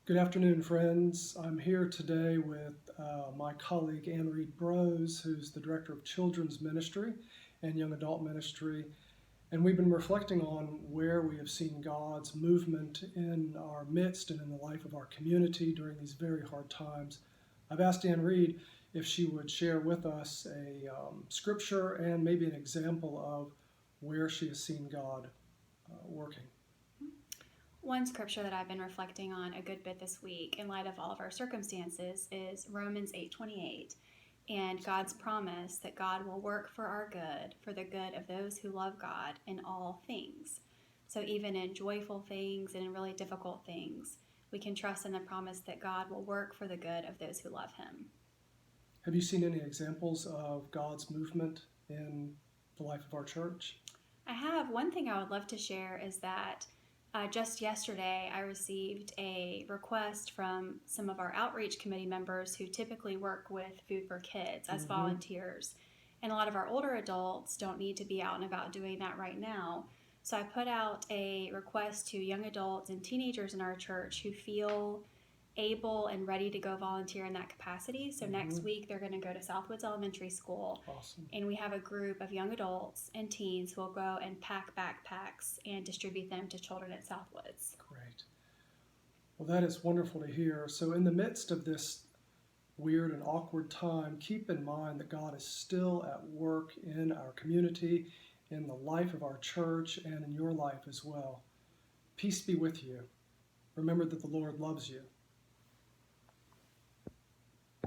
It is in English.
Good afternoon, friends. I'm here today with my colleague Reid, who's the Director of Children's Ministry and Young Adult Ministry. And we've been reflecting on where we have seen God's movement in our midst and in the life of our community during these very hard times. I've asked Reid if she would share with us a scripture and maybe an example of where she has seen God working. One scripture that I've been reflecting on a good bit this week in light of all of our circumstances is Romans 8:28, and God's promise that God will work for our good, for the good of those who love God in all things. So even in joyful things and in really difficult things, we can trust in the promise that God will work for the good of those who love him. Have you seen any examples of God's movement in the life of our church? I have. One thing I would love to share is that just yesterday, I received a request from some of our outreach committee members who typically work with Food for Kids as volunteers. And a lot of our older adults don't need to be out and about doing that right now. So I put out a request to young adults and teenagers in our church who feel able and ready to go volunteer in that capacity. So next week they're going to go to Southwoods Elementary School. Awesome. And we have a group of young adults and teens who will go and pack backpacks and distribute them to children at Southwoods. Great. Well, that is wonderful to hear. So in the midst of this weird and awkward time, keep in mind that God is still at work in our community, in the life of our church, and in your life as well. Peace be with you. Remember that the Lord loves you.